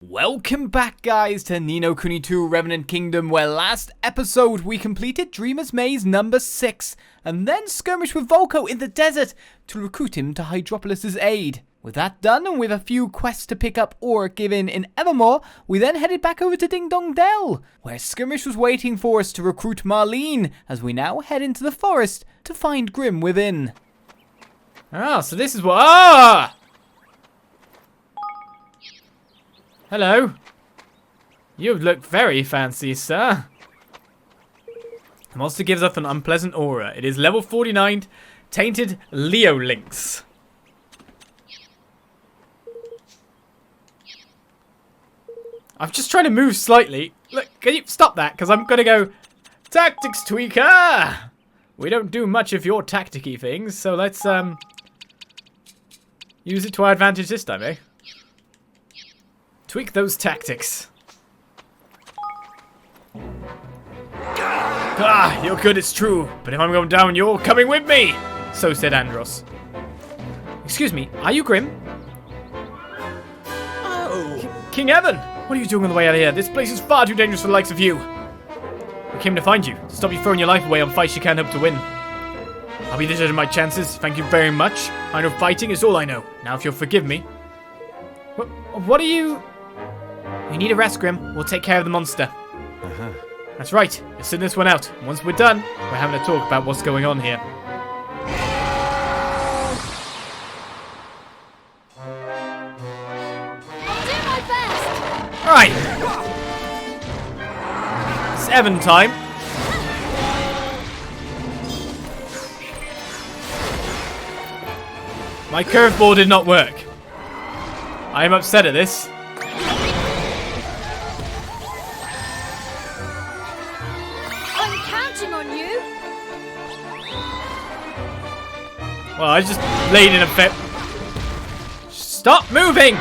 Welcome back, guys, to Ni No Kuni 2 Revenant Kingdom, where last episode we completed Dreamer's Maze number 6, and then skirmished with Volko in the desert to recruit him to Hydropolis' aid. With that done, and with a few quests to pick up or give in Evermore, we then headed back over to Ding Dong Dell, where Skirmish was waiting for us to recruit Marlene, as we now head into the forest to find Grimm within. So this is what... Hello. You look very fancy, sir. The monster gives off an unpleasant aura. It is level 49, tainted Leolynx. I'm just trying to move slightly. Look, can you stop that? Because I'm going to go, tactics tweaker. We don't do much of your tacticy things, so let's use it to our advantage this time, eh? Tweak those tactics. You're good, it's true. But if I'm going down, you're coming with me. So said Andros. Excuse me, are you Grimm? Oh. King Evan, what are you doing on the way out of here? This place is far too dangerous for the likes of you. We came to find you, to stop you throwing your life away on fights you can't hope to win. I'll be the judge of my chances, thank you very much. I know fighting is all I know. Now if you'll forgive me. What are you... We need a rest, Grimm. We'll take care of the monster. That's right. Let's sit this one out. And once we're done, we're having a talk about what's going on here. I'll do my best. Alright. It's Evan time. My curveball did not work. I am upset at this. On you. Well, I just laid in a fit. Stop moving!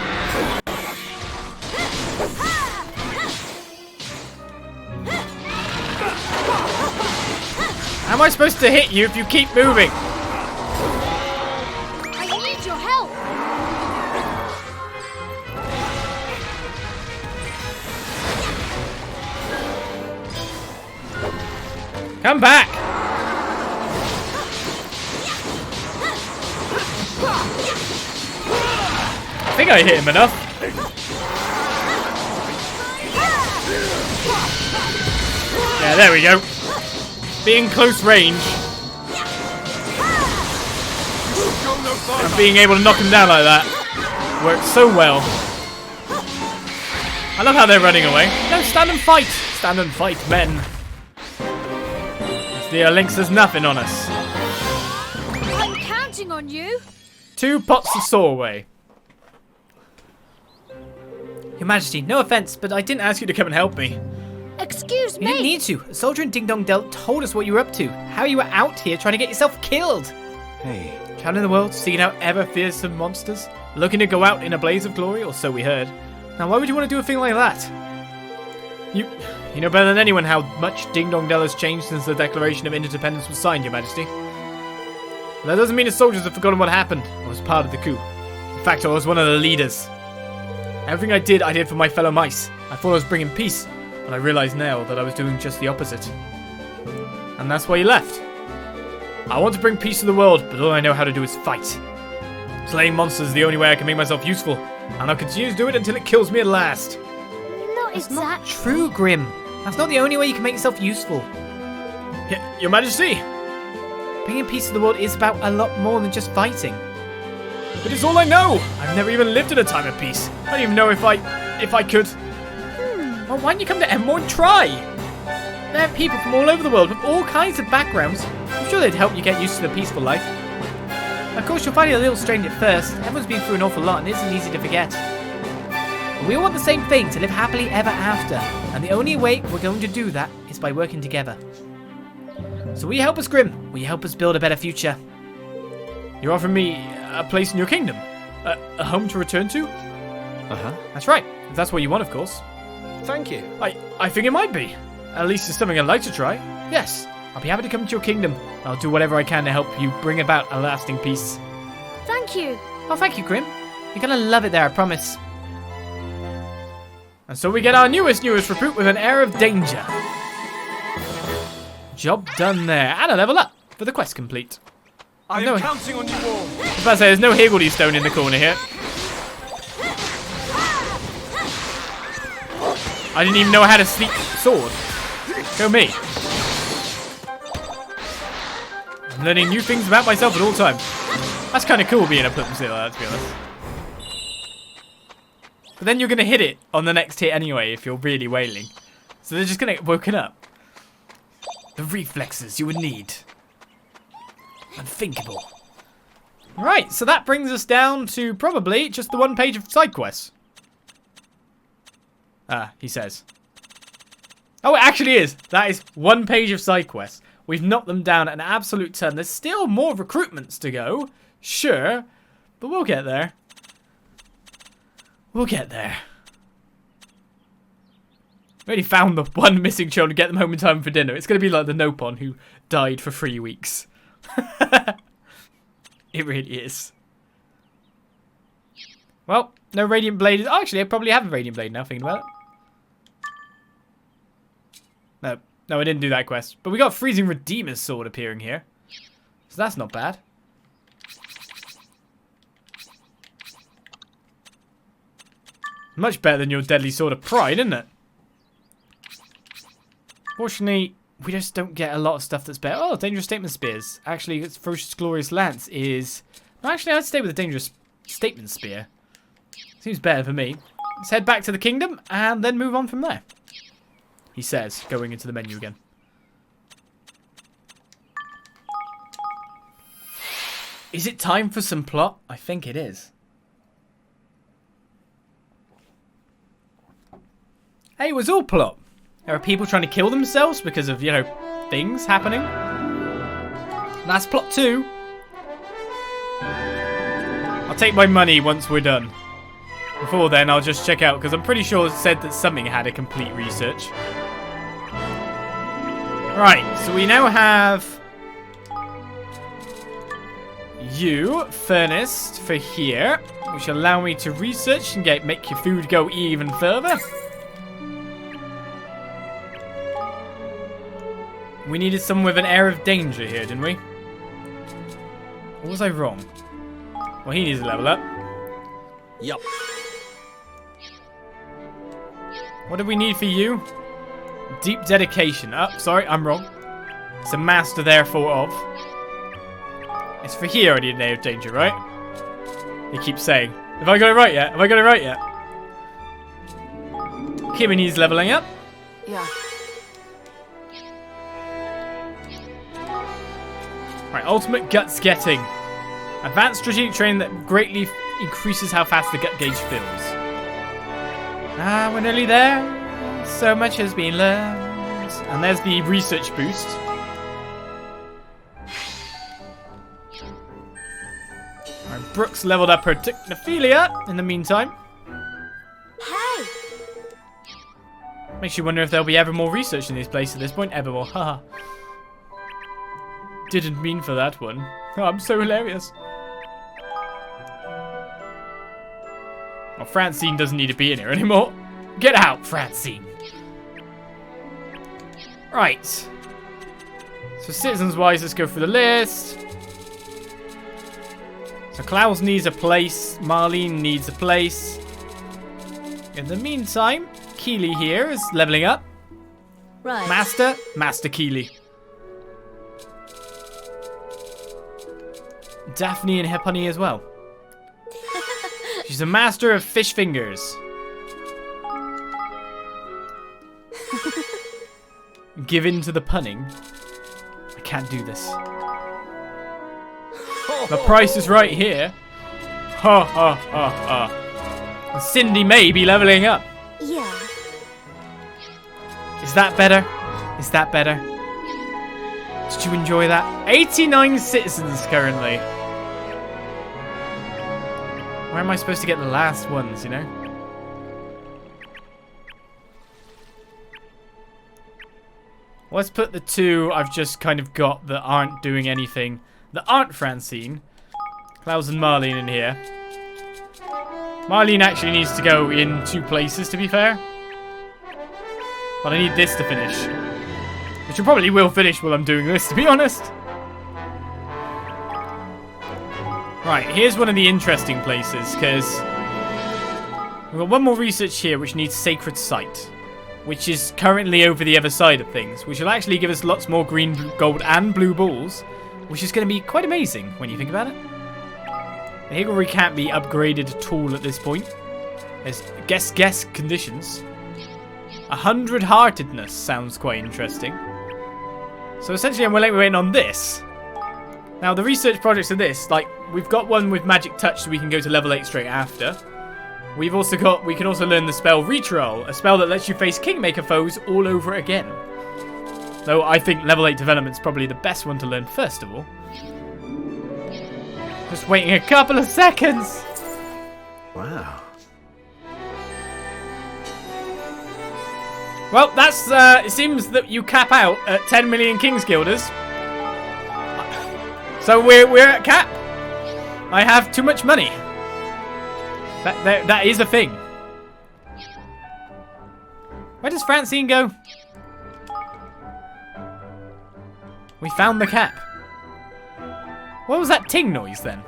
How am I supposed to hit you if you keep moving? I need your help. Come back! I think I hit him enough. Yeah, there we go. Being close range. And being able to knock him down like that works so well. I love how they're running away. No, stand and fight! Stand and fight, men. Leolynx has nothing on us. I'm counting on you. 2 pots of Sorway. Your Majesty, no offense, but I didn't ask you to come and help me. Excuse me. You didn't need to. A soldier in Ding Dong Dell told us what you were up to. How you were out here trying to get yourself killed. Hey. Traveling the world, seeking out ever fearsome monsters, looking to go out in a blaze of glory, or so we heard. Now, why would you want to do a thing like that? You know better than anyone how much Ding Dong Dell has changed since the Declaration of Independence was signed, Your Majesty. That doesn't mean the soldiers have forgotten what happened. I was part of the coup. In fact, I was one of the leaders. Everything I did for my fellow mice. I thought I was bringing peace, but I realize now that I was doing just the opposite. And that's why you left. I want to bring peace to the world, but all I know how to do is fight. Slaying monsters is the only way I can make myself useful, and I'll continue to do it until it kills me at last. Not exactly. True, Grimm. That's not the only way you can make yourself useful. Your Majesty! Bringing peace to the world is about a lot more than just fighting. But it's all I know! I've never even lived in a time of peace. I don't even know if I could. Well, why don't you come to Evermore and try? There are people from all over the world with all kinds of backgrounds. I'm sure they'd help you get used to the peaceful life. Of course, you'll find it a little strange at first. Everyone's been through an awful lot and it isn't easy to forget. We all want the same thing, to live happily ever after. And the only way we're going to do that is by working together. So will you help us, Grimm? Will you help us build a better future? You're offering me a place in your kingdom? A home to return to? That's right. If that's what you want, of course. Thank you. I think it might be. At least it's something I'd like to try. Yes, I'll be happy to come to your kingdom. I'll do whatever I can to help you bring about a lasting peace. Thank you. Oh, thank you, Grimm. You're gonna love it there, I promise. And so we get our newest recruit with an air of danger. Job done there. And a level up for the quest complete. I am counting on you all. I was about to say, there's no Higgledy Stone in the corner here. I didn't even know I had a sleep sword. Go me. I'm learning new things about myself at all times. That's kind of cool being a plum sailor, to be honest. But then you're going to hit it on the next hit anyway if you're really wailing. So they're just going to get woken up. The reflexes you would need. Unthinkable. Right, so that brings us down to probably just the one page of side quests. He says. Oh, it actually is. That is one page of side quests. We've knocked them down an absolute ton. There's still more recruitments to go. Sure. But we'll get there. We'll get there. We already found the one missing child to get them home in time for dinner. It's going to be like the Nopon who died for 3 weeks. It really is. Well, no Radiant Blade. Oh, actually, I probably have a Radiant Blade now, thinking about it. No, I didn't do that quest. But we got Freezing Redeemer's Sword appearing here. So that's not bad. Much better than your Deadly Sword of Pride, isn't it? Fortunately, we just don't get a lot of stuff that's better. Oh, Dangerous Statement Spears. Actually, it's Ferocious Glorious Lance is... No, actually, I'd stay with the Dangerous Statement Spear. Seems better for me. Let's head back to the kingdom and then move on from there. He says, going into the menu again. Is it time for some plot? I think it is. Hey, it was all plot. There are people trying to kill themselves because of, you know, things happening. That's plot 2. I'll take my money once we're done. Before then, I'll just check out, because I'm pretty sure it said that something had a complete research. Right, so we now have you furnace for here, which allow me to research and make your food go even further. We needed someone with an air of danger here, didn't we? Or was I wrong? Well, he needs a level up. Yup. What do we need for you? Deep dedication. Oh, sorry, I'm wrong. It's a master, therefore, of. It's for here I need an air of danger, right? He keeps saying. Have I got it right yet? Have I got it right yet? Kimmy needs leveling up. Yeah. Right, ultimate guts getting. Advanced strategic training that greatly increases how fast the gut gauge fills. Ah, we're nearly there. So much has been learned. And there's the research boost. Right, Brooks leveled up her Technophilia in the meantime. Hey! Makes you wonder if there'll be ever more research in this place at this point. Ever more. Haha. Didn't mean for that one. Oh, I'm so hilarious. Well, Francine doesn't need to be in here anymore. Get out, Francine. Right. So citizens-wise, let's go through the list. So Klaus needs a place. Marlene needs a place. In the meantime, Keely here is leveling up. Right. Master Keely. Daphne and Hepony as well. She's a master of fish fingers. Give in to the punning. I can't do this. The price is right here. Ha ha ha ha. And Cindy may be leveling up. Yeah. Is that better? Is that better? Did you enjoy that? 89 citizens currently. Where am I supposed to get the last ones, you know? Let's put the 2 I've just kind of got that aren't doing anything. That aren't Francine. Klaus and Marlene in here. Marlene actually needs to go in 2 places, to be fair. But I need this to finish. Which I probably will finish while I'm doing this, to be honest. Right, here's one of the interesting places, because we've got one more research here which needs Sacred Site, which is currently over the other side of things, which will actually give us lots more green, gold, and blue balls, which is going to be quite amazing when you think about it. The Higgledy can't be upgraded at all at this point. There's guess conditions. 100-heartedness sounds quite interesting. So essentially I'm waiting on this. Now the research projects are this, like we've got one with magic touch so we can go to level 8 straight after. We can also learn the spell Retroll, a spell that lets you face Kingmaker foes all over again. Though I think level 8 development's probably the best one to learn first of all. Just waiting a couple of seconds. Wow. Well, that's, it seems that you cap out at 10 million Kings Guilders. So we're at cap. I have too much money. That is a thing. Where does Francine go? We found the cap. What was that ting noise then?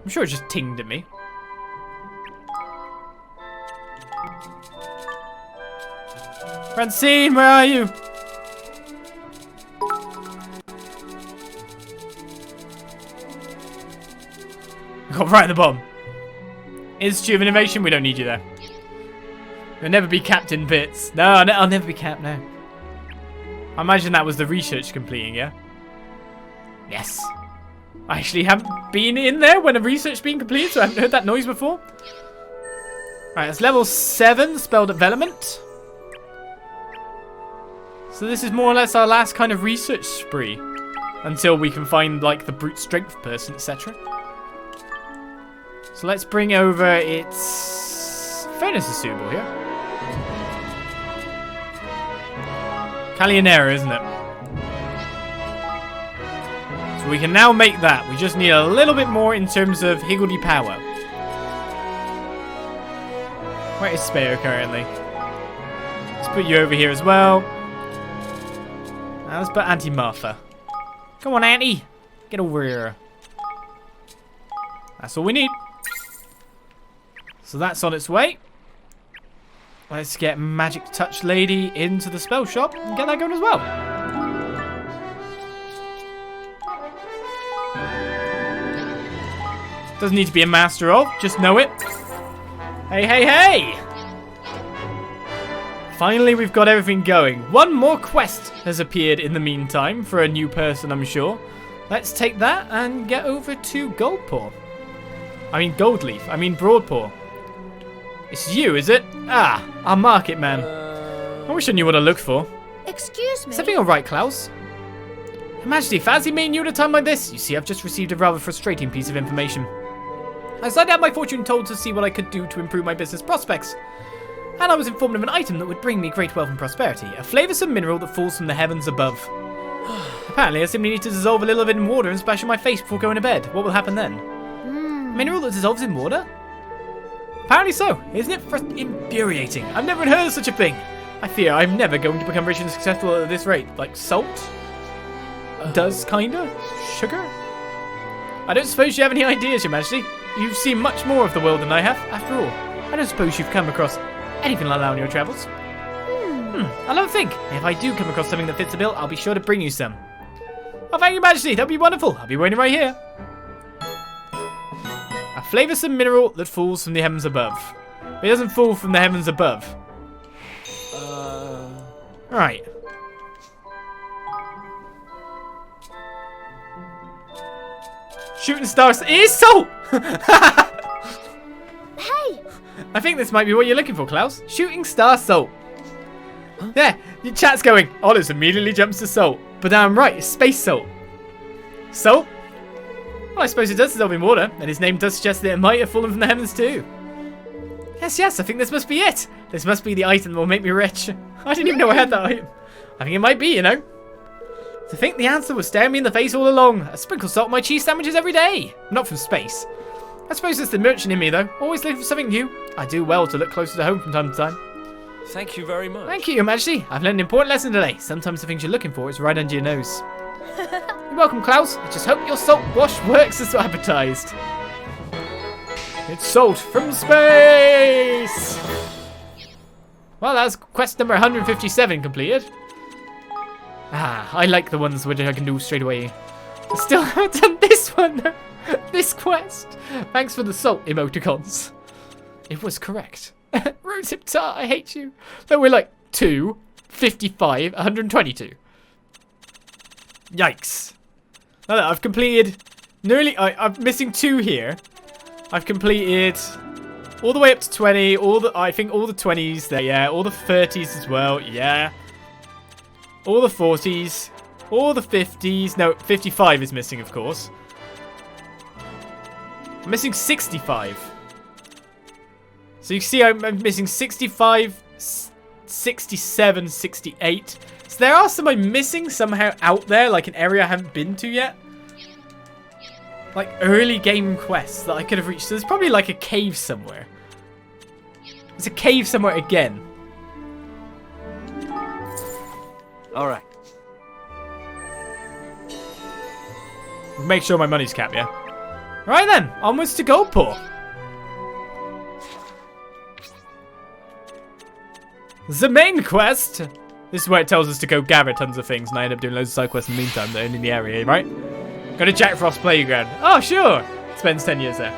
I'm sure it just tinged at me. Francine, where are you? Got right at the bottom. Institute of Innovation, we don't need you there. You'll never be Captain Bits. No, I'll never be Cap now. I imagine that was the research completing, yeah? Yes. I actually haven't been in there when a research's been completed, so I haven't heard that noise before. Alright, it's level 7, spell development. So this is more or less our last kind of research spree. Until we can find, like, the brute strength person, etc. So let's bring over its... Furnace is suitable here. Calionera, isn't it? So we can now make that. We just need a little bit more in terms of Higgledy power. Where is Spare currently? Let's put you over here as well. Now let's put Auntie Martha. Come on, Auntie. Get over here. That's all we need. So that's on its way. Let's get Magic Touch Lady into the spell shop and get that going as well. Doesn't need to be a master of, just know it. Hey, hey, hey! Finally, we've got everything going. One more quest has appeared in the meantime for a new person, I'm sure. Let's take that and get over to Goldpaw. I mean Goldleaf. I mean Broadpaw. It's you, is it? Ah, our market man. I wish I knew what to look for. Excuse me. Is everything alright, Klaus? Her Majesty, fancy meeting you at a time like this? You see, I've just received a rather frustrating piece of information. I decided to have my fortune told to see what I could do to improve my business prospects. And I was informed of an item that would bring me great wealth and prosperity. A flavoursome mineral that falls from the heavens above. Apparently, I simply need to dissolve a little of it in water and splash on my face before going to bed. What will happen then? A mineral that dissolves in water? Apparently so. Isn't it infuriating? I've never heard of such a thing. I fear I'm never going to become rich and successful at this rate. Like salt? Does kinda? Sugar? I don't suppose you have any ideas, Your Majesty. You've seen much more of the world than I have. After all, I don't suppose you've come across anything like that on your travels. I'll have a think. If I do come across something that fits the bill, I'll be sure to bring you some. Oh, thank you, Majesty. That'd be wonderful. I'll be waiting right here. A flavoursome mineral that falls from the heavens above. But it doesn't fall from the heavens above. Right. Shooting stars is salt! Hey! I think this might be what you're looking for, Klaus. Shooting star salt. Huh? Yeah, your chat's going. Olive immediately jumps to salt. But I'm right, it's space salt. Salt? Well, I suppose it does dissolve in water, and his name does suggest that it might have fallen from the heavens too. Yes, I think this must be it. This must be the item that will make me rich. I didn't even know I had that item. I think it might be, you know. To think the answer was staring me in the face all along. I sprinkle salt on my cheese sandwiches every day. Not from space. I suppose it's the merchant in me, though. Always looking for something new. I do well to look closer to home from time to time. Thank you very much. Thank you, Your Majesty. I've learned an important lesson today. Sometimes the things you're looking for is right under your nose. You're welcome, Klaus. I just hope your salt wash works as advertised. It's salt from space! Well, that's quest number 157 completed. I like the ones which I can do straight away. I still haven't done this one, though. This quest. Thanks for the salt emoticons. It was correct. Rotip Tar, I hate you. So we're like 2, 55, 122. Yikes. Now that I've completed nearly, I'm missing 2 here. I've completed all the way up to 20, I think all the 20s there, yeah, all the 30s as well, yeah. All the 40s, all the 50s, no, 55 is missing, of course. I'm missing 65. So you see I'm missing 65, 67, 68. So there are some I'm missing somehow out there, like an area I haven't been to yet. Like early game quests that I could have reached. So there's probably like a cave somewhere. There's a cave somewhere again. Alright. Make sure my money's capped, yeah? Right then, onwards to Goldpaw. The main quest. This is where it tells us to go gather tons of things, and I end up doing loads of side quests in the meantime that are in the area, right? Go to Jack Frost's playground. Oh, sure. Spends 10 years there.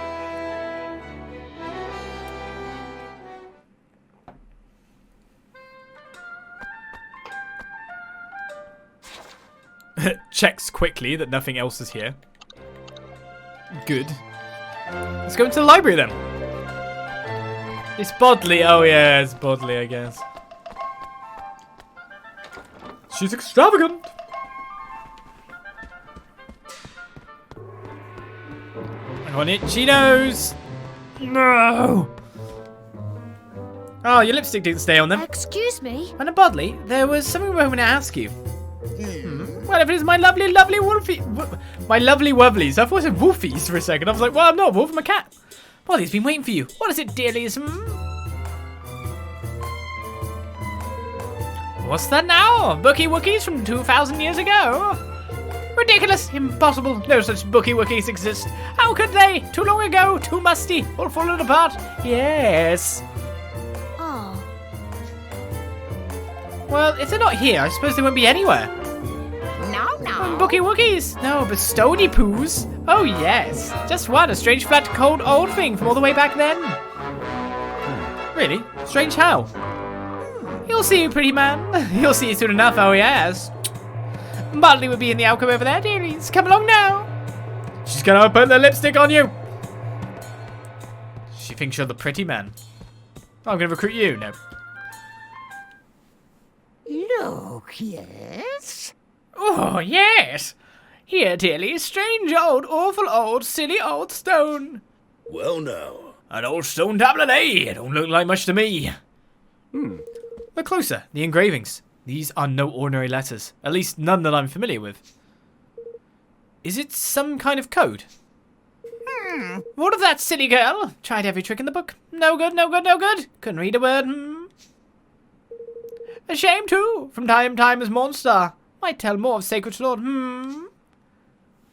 Checks quickly that nothing else is here. Good. Let's go into the library then. It's Bodley. Oh yeah, it's Bodley, I guess. She's extravagant. On itchy nose. No. Oh, your lipstick didn't stay on them. Excuse me? Anna Bodley, there was something I want to ask you. Well, if it is my lovely, lovely wolfie, my lovely wovlies. I thought I said wolfies for a second. I was like, well, I'm not a wolf, I'm a cat. Bodley's been waiting for you. What is it, dearlies? What's that now? Bookie Wookies from 2,000 years ago? Ridiculous, impossible. No such Bookie Wookies exist. How could they? Too long ago, too musty, all fallen apart. Yes. Oh. Well, if they're not here, I suppose they won't be anywhere. No. Bookie Wookies. No, bestowedy poos. Oh, yes. Just one, a strange, flat, cold, old thing from all the way back then. Really? Strange how? You'll see, pretty man. You'll see soon enough, oh yes. Bodley will be in the alcove over there, dearies. Come along now. She's gonna put the lipstick on you. She thinks you're the pretty man. Oh, I'm gonna recruit you. No. Look, yes? Oh, yes. Here, dearly, strange old, awful old, silly old stone. Well, now. An old stone tablet, eh? It don't look like much to me. Look closer. The engravings. These are no ordinary letters. At least none that I'm familiar with. Is it some kind of code? What of that, silly girl? Tried every trick in the book. No good, no good, no good. Couldn't read a word. A shame, too. From time to time as Mornstar. Might tell more of Sacred Lord.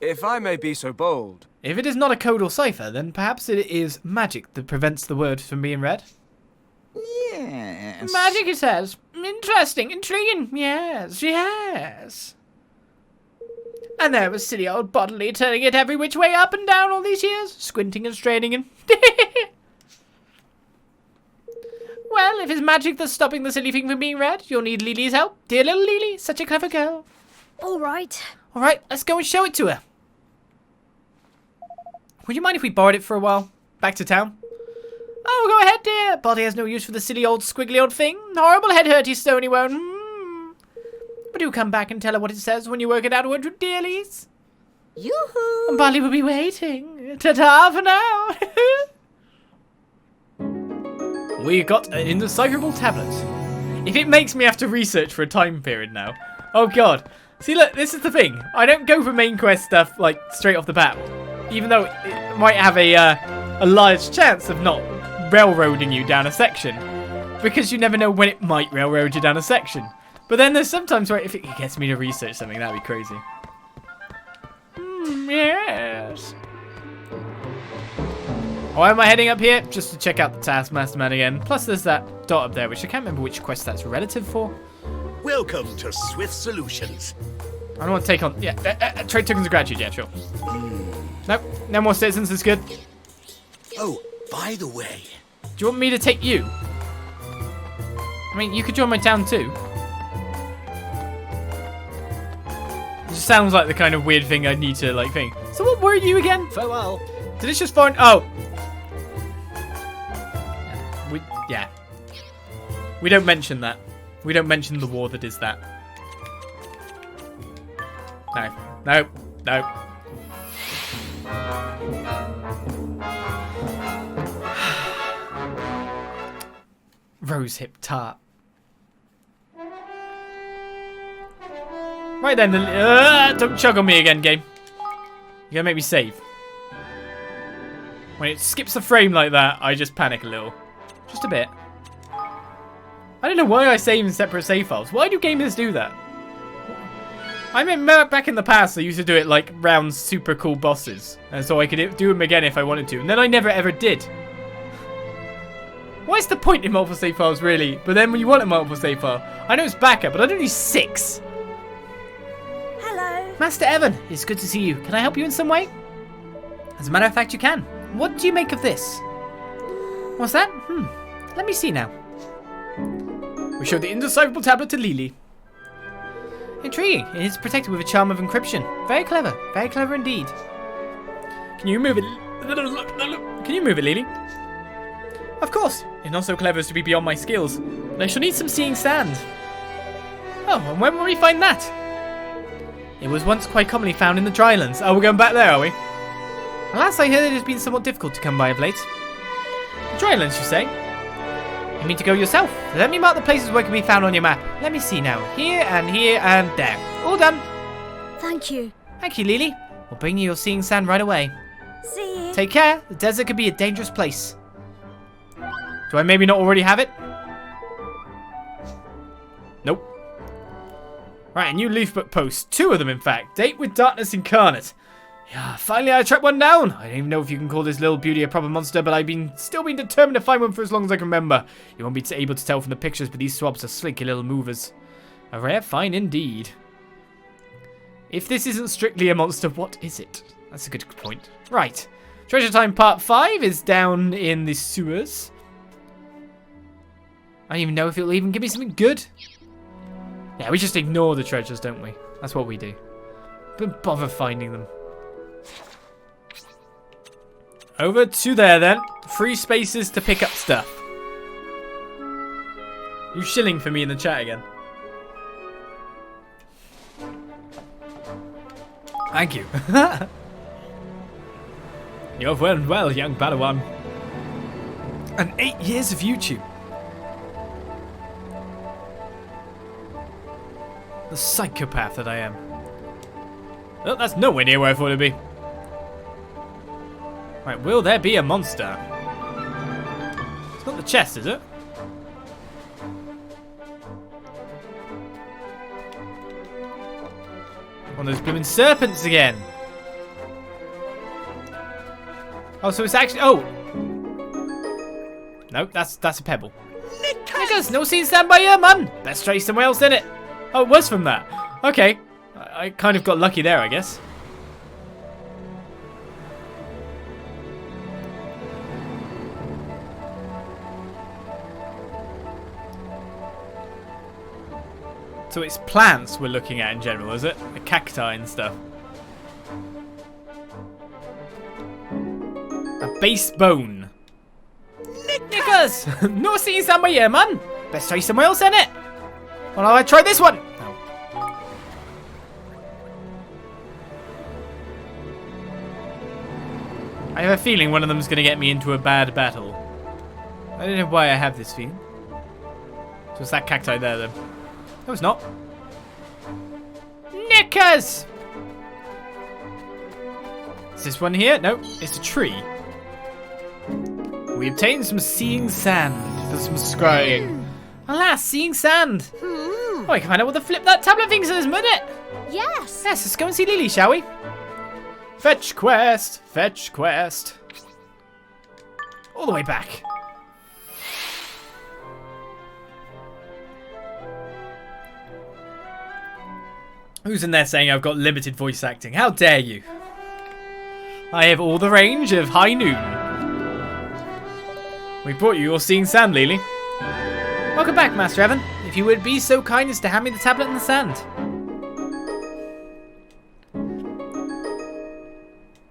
If I may be so bold. If it is not a code or cipher, then perhaps it is magic that prevents the word from being read. Yes. Magic, it says. Interesting, intriguing. Yes, yes. And there was silly old Bodley turning it every which way up and down all these years, squinting and straining and... Well, if it's magic that's stopping the silly thing from being read, you'll need Lily's help. Dear little Lily, such a clever girl. All right. All right, let's go and show it to her. Would you mind if we borrowed it for a while? Back to town? Oh, go ahead, dear. Bodley has no use for the silly old squiggly old thing. Horrible head-hurty stony won't. But do come back and tell her what it says when you work it out, won't you, dearlies? Yoo-hoo. Bodley will be waiting. Ta-ta for now. We got an indecipherable tablet. If it makes me have to research for a time period now. Oh, God. See, look, this is the thing. I don't go for main quest stuff, like, straight off the bat. Even though it might have a large chance of not railroading you down a section. because you never know when it might railroad you down a section. But then there's sometimes where if it gets me to research something, that'd be crazy. Yes. Why am I heading up here? Just to check out the Taskmaster Man again. Plus there's that dot up there, which I can't remember which quest that's relative for. Welcome to Swift Solutions. I don't want to take on... Yeah, trade tokens of gratitude, yeah, sure. Nope, no more citizens is good. Oh, by the way... Do you want me to take you? I mean, you could join my town too. It just sounds like the kind of weird thing I'd need to, like, think. So what were you again? Farewell. Delicious foreign... Oh! Yeah. We don't mention that. We don't mention the war that is that. No. No. No. Rosehip tart. Right then, don't chug on me again, game. You're gonna make me save. When it skips the frame like that, I just panic a little. Just a bit. I don't know why I save in separate save files. Why do gamers do that? I mean, back in the past, I used to do it like round super cool bosses. And so I could do them again if I wanted to. And then I never ever did. What's the point in multiple save files, really? But then when you want a multiple save file, I know it's backup, but I don't need 6. Hello. Master Evan, it's good to see you. Can I help you in some way? As a matter of fact, you can. What do you make of this? What's that? Let me see now. We show the Indecipherable tablet to Lily. Intriguing. It is protected with a charm of encryption. Very clever. Very clever indeed. Can you move it? Can you move it, Lily? Of course. It's not so clever as to be beyond my skills. But I shall need some seeing sand. Oh, and when will we find that? It was once quite commonly found in the drylands. Oh, we're going back there, are we? Alas, I hear it has been somewhat difficult to come by of late. The drylands, you say? You mean to go yourself? Let me mark the places where it can be found on your map. Let me see now. Here and there. All done. Thank you. Thank you, Lily. We'll bring you your seeing sand right away. See you. Take care. The desert could be a dangerous place. Do I maybe not already have it? Nope. Right, a new leaf book post. 2 of them, in fact. Date with Darkness Incarnate. Yeah, finally I tracked one down. I don't even know if you can call this little beauty a proper monster, but I've still been determined to find one for as long as I can remember. You won't be able to tell from the pictures, but these swabs are slinky little movers. A rare find indeed. If this isn't strictly a monster, what is it? That's a good point. Right. Treasure Time Part 5 is down in the sewers. I don't even know if it'll even give me something good. Yeah, we just ignore the treasures, don't we? That's what we do. Don't bother finding them. Over to there then. Free spaces to pick up stuff. You shilling for me in the chat again. Thank you. You've learned well, young Padawan. And 8 years of YouTube. The psychopath that I am. Oh, that's nowhere near where I thought it'd be. Right, will there be a monster? It's not the chest, is it? One of those blooming serpents again. Oh, so it's actually... Oh! No, that's a pebble. Nickers, no scene stand by here, man! Best try somewhere else, innit? Oh, it was from that. Okay. I kind of got lucky there, I guess. So it's plants we're looking at in general, is it? The cacti and stuff. A base bone. Nickers! No seeing somewhere here, man. Best try somewhere else, innit? Well, I'll try this one. No. I have a feeling one of them is going to get me into a bad battle. I don't know why I have this feeling. So it's that cacti there, then. No, it's not. Knickers! Is this one here? No, it's a tree. We obtained some seeing sand. for some scrying. Alas, seeing sand. Oh, I can find out what the flip that tablet thinks is, isn't it? Yes. Yes, let's go and see Lily, shall we? Fetch quest. Fetch quest. All the way back. Who's in there saying I've got limited voice acting? How dare you? I have all the range of High Noon. We brought you your seeing sand, Lily. Welcome back, Master Evan. If you would be so kind as to hand me the tablet and the sand.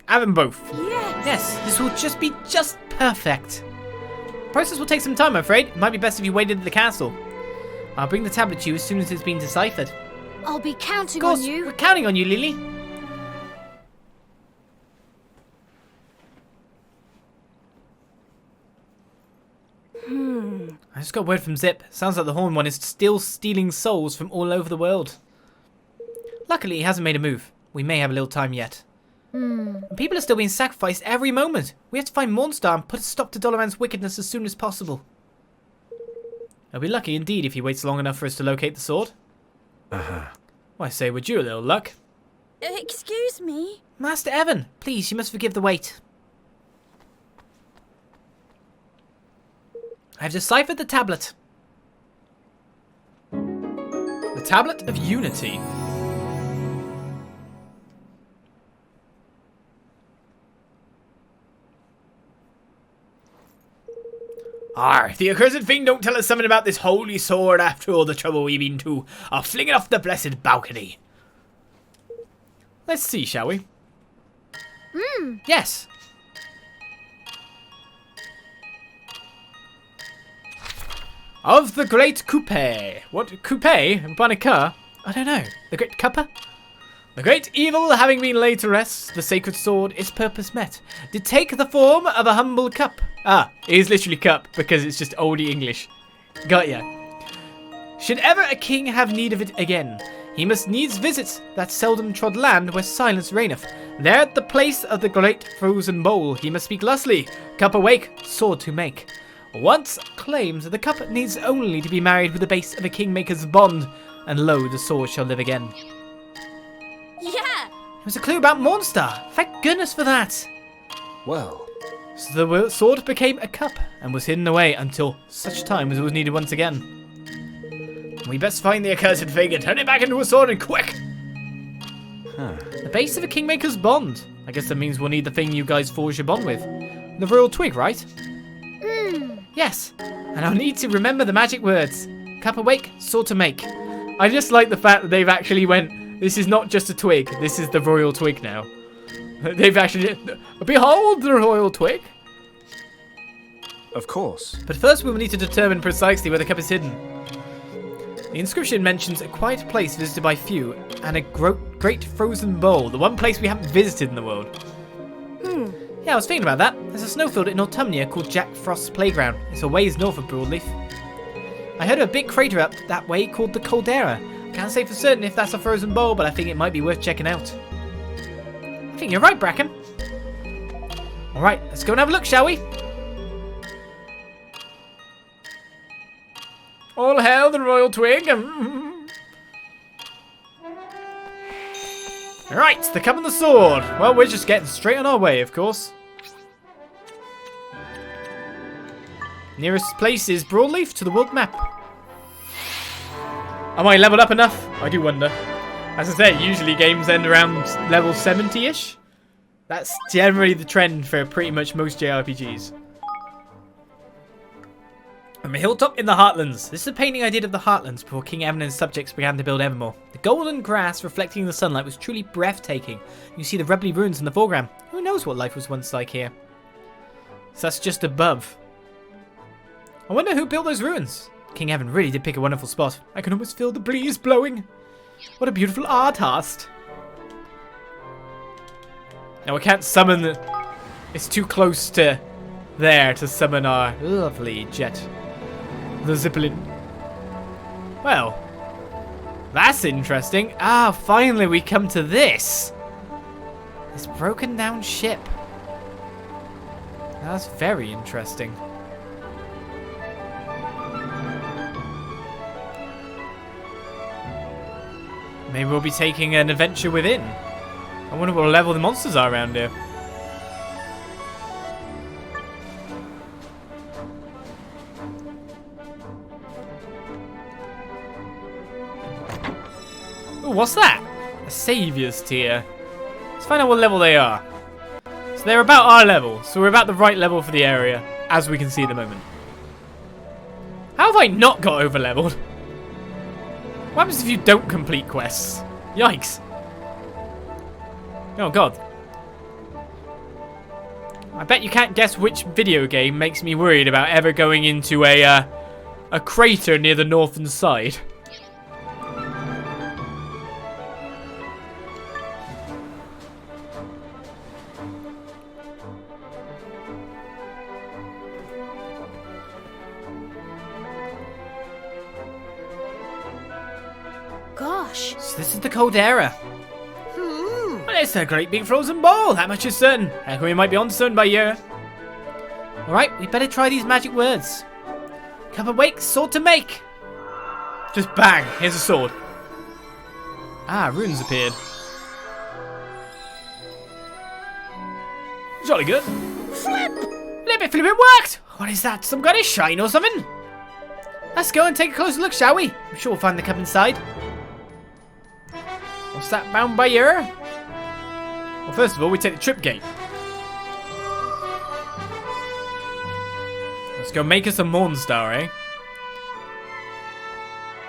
Have them both. Yes, this will just be perfect. The process will take some time, I'm afraid. It might be best if you waited at the castle. I'll bring the tablet to you as soon as it's been deciphered. I'll be counting Of course, on you. we're counting on you, Lily. I just got word from Zip. Sounds like the Horn one is still stealing souls from all over the world. Luckily, he hasn't made a move. We may have a little time yet. People are still being sacrificed every moment. We have to find Mornstar and put a stop to Doloran's wickedness as soon as possible. I'll be lucky indeed if he waits long enough for us to locate the sword. Well, I say, would you a little luck? Excuse me? Master Evan, please, you must forgive the wait. I've deciphered the tablet. The Tablet of Unity. If the accursed thing don't tell us something about this holy sword after all the trouble we've been to, I'll fling it off the blessed balcony. Let's see, shall we? Yes. Of the great coupe. What? Coupe? Bonica? I don't know. The great cuppa? The great evil having been laid to rest, the sacred sword, its purpose met, did take the form of a humble cup. Ah, it is literally cup, because it's just oldie English. Got ya. Should ever a king have need of it again, he must needs visit that seldom trod land where silence reigneth. There at the place of the great frozen bowl, he must speak lustily, cup awake, sword to make. Once claimed, the cup needs only to be married with the base of a kingmaker's bond, and lo, the sword shall live again. Yeah. It was a clue about Mornstar. Thank goodness for that. Well, So the sword became a cup and was hidden away until such time as it was needed once again. We best find the accursed thing and turn it back into a sword and quick! The base of a kingmaker's bond. I guess that means we'll need the thing you guys forged your bond with. The royal twig, right? Yes, and I'll need to remember the magic words. Cup awake, sword to make. I just like the fact that they've actually went, this is not just a twig, this is the royal twig now. They've actually, behold the royal twig. of course. But first we will need to determine precisely where the cup is hidden. The inscription mentions a quiet place visited by few, and a great frozen bowl, the one place we haven't visited in the world. Yeah, I was thinking about that. There's a snowfield in Autumnia called Jack Frost's Playground. It's a ways north of Broadleaf. I heard of a big crater up that way called the Caldera. Can't say for certain if that's a frozen bowl, but I think it might be worth checking out. I think you're right, Bracken. Alright, let's go and have a look, shall we? All hail the royal twig. Alright, the cup and the sword. Well, we're just getting straight on our way, of course. Nearest place is Broadleaf to the world map. Am I leveled up enough? I do wonder. As I say, usually games end around level 70-ish. That's generally the trend for pretty much most JRPGs. I'm a hilltop in the Heartlands. This is a painting I did of the Heartlands before King Evan and his subjects began to build Evermore. The golden grass reflecting the sunlight was truly breathtaking. You see the rubbly ruins in the foreground. Who knows what life was once like here? So that's just above. I wonder who built those ruins. King Evan really did pick a wonderful spot. I can almost feel the breeze blowing. What a beautiful artist. Now we can't summon the... It's too close to there to summon our lovely jet. The Zeppelin. Well, that's interesting. Ah, finally we come to this. This broken down ship. That's very interesting. Maybe we'll be taking an adventure within. I wonder what level the monsters are around here. Ooh, what's that? A Saviour's Tier. Let's find out what level they are. So they're about our level. So we're about the right level for the area, as we can see at the moment. How have I not got over leveled? What happens if you don't complete quests? Yikes. Oh god. I bet you can't guess which video game makes me worried about ever going into a crater near the northern side. Gosh. So this is the Caldera. Well, it's a great big frozen ball, that much is certain. I reckon we might be on soon by year. Alright, we better try these magic words. Cup of wake, sword to make. Just bang, here's a sword. Ah, runes appeared. Jolly good. Flip! Flip, it worked! What is that, some kind of shine or something? Let's go and take a closer look, shall we? I'm sure we'll find the cup inside. What's that bound by ear? Well, first of all, we take the trip gate. Let's go make us a Mornstar, eh?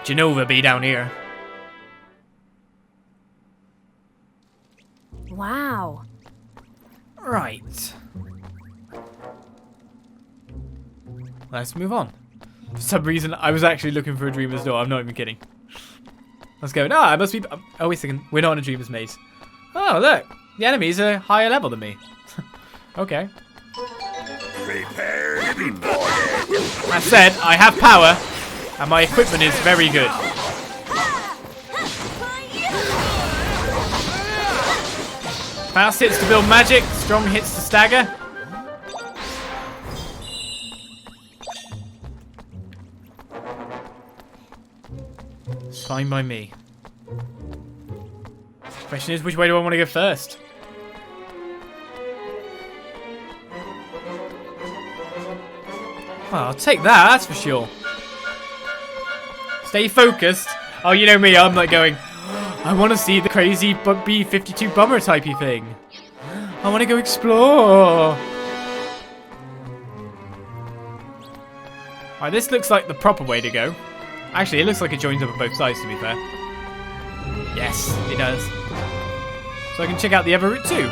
Genova be down here. Wow. Right. Let's move on. For some reason, I was actually looking for a Dreamer's Door. I'm not even kidding. Let's go. No, I must be... Oh, wait a second. We're not in a Dreamer's Maze. Oh, look. The enemies are higher level than me. Okay. Prepare to be boarded. That said, I have power, and my equipment is very good. Fast hits to build magic, strong hits to stagger. It's fine by me. Question is, which way do I want to go first? Well, I'll take that, that's for sure. Stay focused. Oh, you know me, I'm like going, I want to see the crazy B-52 bomber typey thing. I want to go explore. Alright, this looks like the proper way to go. Actually, it looks like it joins up on both sides, to be fair. Yes, it does. So I can check out the other route too.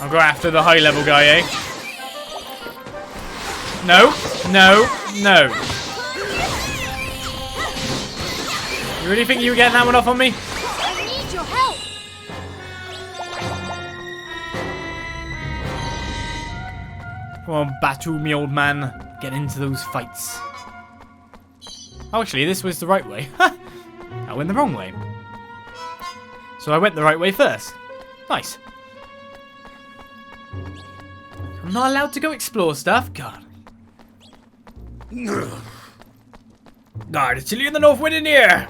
I'll go after the high level guy, eh? No, no, no. You really think you were getting that one off on me? I need your help. Come on, Batu, me old man. Get into those fights. Oh, actually, this was the right way. I went the wrong way. So I went the right way first. Nice. I'm not allowed to go explore stuff? God. God, it's chilly in the north wind in here.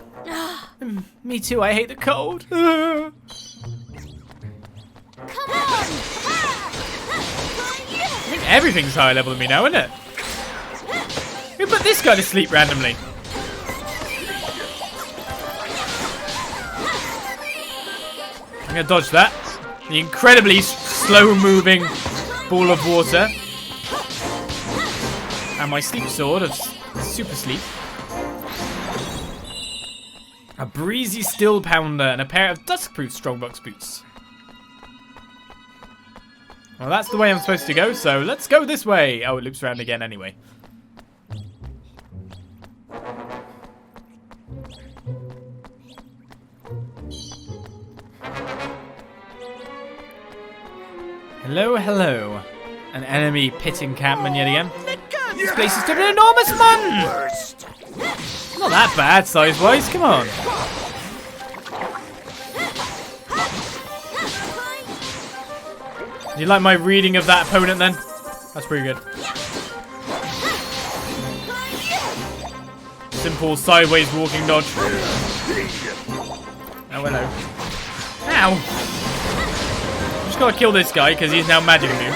Me too, I hate the cold. Come on. I think everything's higher level than me now, isn't it? Who put this guy to sleep randomly? I'm gonna dodge that. The incredibly slow-moving ball of water. And my sleep sword of super sleep. A breezy still pounder and a pair of duskproof strongbox boots. Well, that's the way I'm supposed to go, so let's go this way. Oh, it loops around again anyway. Hello, hello. An enemy pit encampment yet again. This place is still an enormous man! Not that bad size-wise, come on. Do you like my reading of that opponent then? That's pretty good. Simple sideways walking dodge. Oh, hello. Ow! Just gotta kill this guy because he's now magic immune.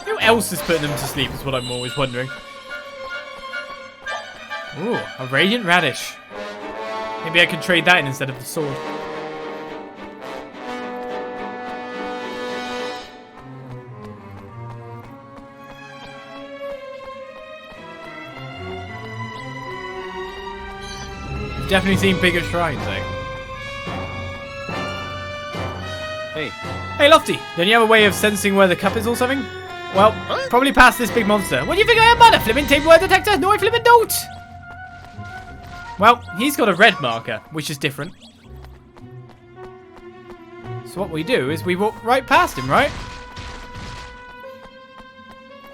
Who else is putting them to sleep is what I'm always wondering. Ooh, a radiant radish. Maybe I can trade that in instead of the sword. Definitely seen bigger shrines, eh? Hey. Hey, Lofty, don't you have a way of sensing where the cup is or something? Well, probably past this big monster. What do you think I am, man? A flipping tape word detector? No, I flipping don't! Well, he's got a red marker, which is different. So what we do is we walk right past him, right?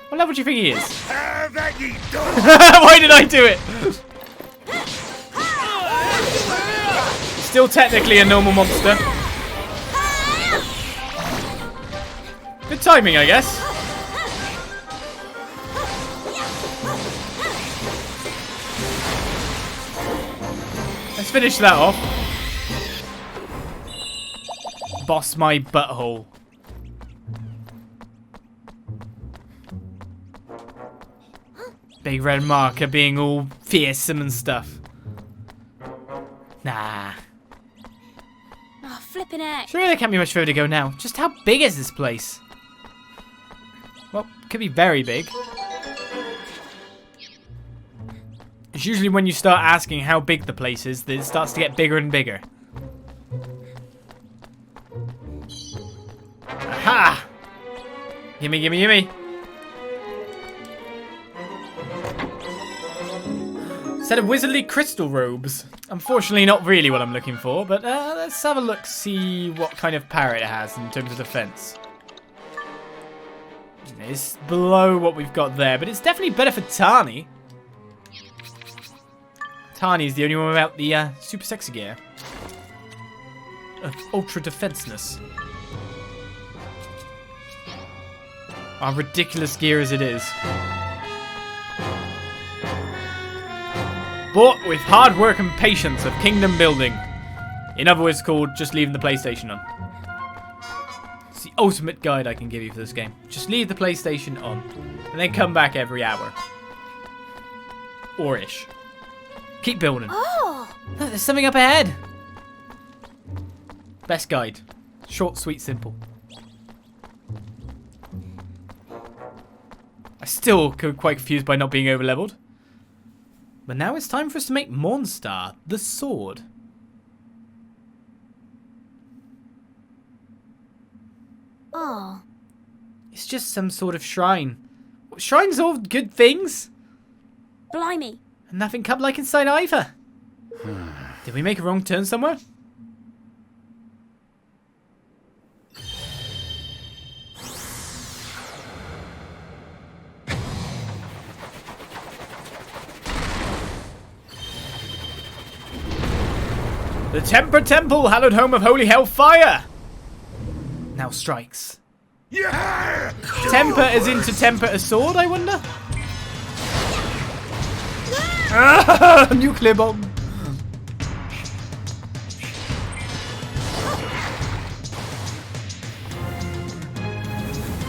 What level do you think he is? Why did I do it? Still technically a normal monster. Good timing, I guess. Let's finish that off. Boss my butthole. Big red marker being all fearsome and stuff. Nah. Oh, flipping heck. Surely there can't be much further to go now. Just how big is this place? Well, could be very big. It's usually when you start asking how big the place is that it starts to get bigger and bigger. Aha! Gimme, gimme, gimme. Set of wizardly crystal robes. Unfortunately, not really what I'm looking for, but let's have a look, see what kind of power it has in terms of defense. It's below what we've got there, but it's definitely better for Tani. Tani is the only one without the super sexy gear of ultra defenseness. Our ridiculous gear as it is. Bought with hard work and patience of kingdom building. In other words called just leaving the PlayStation on. It's the ultimate guide I can give you for this game. Just leave the PlayStation on. And then come back every hour. Or ish. Keep building. Oh! Look, there's something up ahead. Best guide. Short, sweet, simple. I still quite confused by not being over-leveled. But now it's time for us to make Mornstar, the sword. Oh. It's just some sort of shrine. Shrines are all good things. Blimey. And nothing cup-like inside either. Did we make a wrong turn somewhere? The Temper Temple, hallowed home of holy hellfire, now strikes. Yeah! Temper is into temper a sword, I wonder? Ah, nuclear bomb.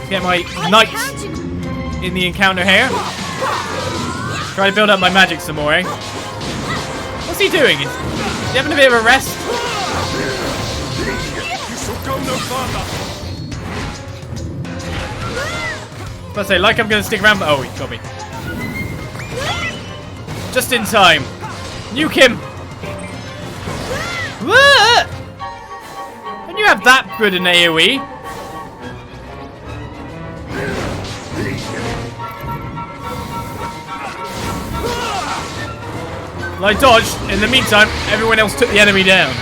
Get my knight in the encounter here. Try to build up my magic some more, eh? What's he doing? Is he having a bit of a rest? You shall go no further. I was about to say, like I'm going to stick around, but oh, he got me. Just in time. Nuke him. When you have that good an AoE. Well, I dodged. In the meantime, everyone else took the enemy down.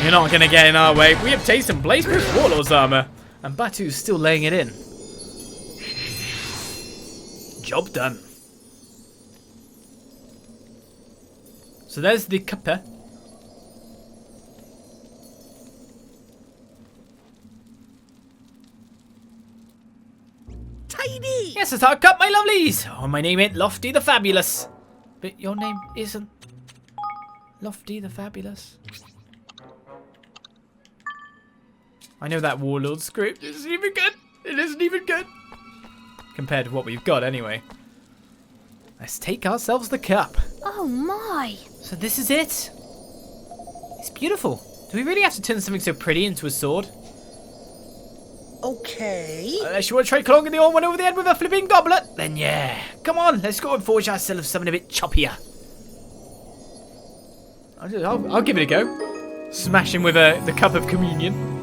You're not going to get in our way. We have taste some Blazeproof Warlord's armor. And Batu's still laying it in. Job done. So there's the cuppa. tidy. Yes, it's our cup, my lovelies. Oh, my name ain't Lofty the Fabulous. But your name isn't Lofty the Fabulous. I know that Warlord script isn't even good. It isn't even good. Compared to what we've got, anyway. Let's take ourselves the cup. Oh my! So this is it. It's beautiful. Do we really have to turn something so pretty into a sword? Okay. Unless you want to try clogging the old one over the head with a flipping goblet, then yeah. Come on, let's go and forge ourselves something a bit choppier. I'll give it a go. Smash him with the cup of communion.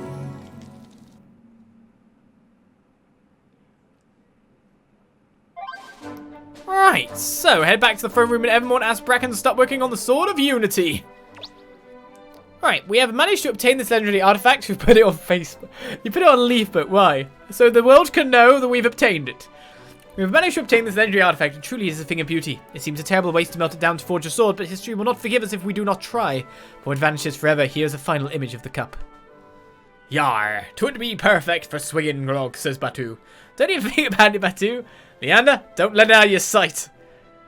Right, so head back to the throne room and everyone ask Bracken to start working on the Sword of Unity. Right, we have managed to obtain this legendary artifact. We've put it on Facebook. You put it on Leaf, but why? So the world can know that we've obtained it. We've managed to obtain this legendary artifact. It truly is a thing of beauty. It seems a terrible waste to melt it down to forge a sword, but history will not forgive us if we do not try. For it vanishes forever, here's a final image of the cup. Yar, 'twould be perfect for swinging grog, says Batu. Don't even think about it, Batu. Leander, don't let it out of your sight.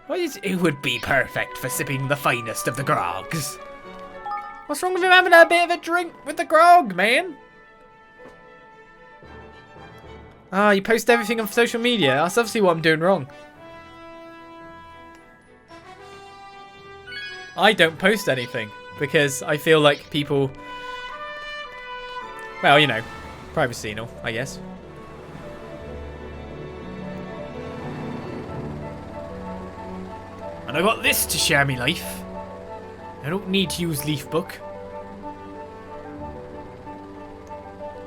It would be perfect for sipping the finest of the grogs. What's wrong with him having a bit of a drink with the grog, man? Ah, you post everything on social media. That's obviously what I'm doing wrong. I don't post anything because I feel like people... Well, you know, privacy and all, I guess. And I got this to share me life. I don't need to use Leaf Book.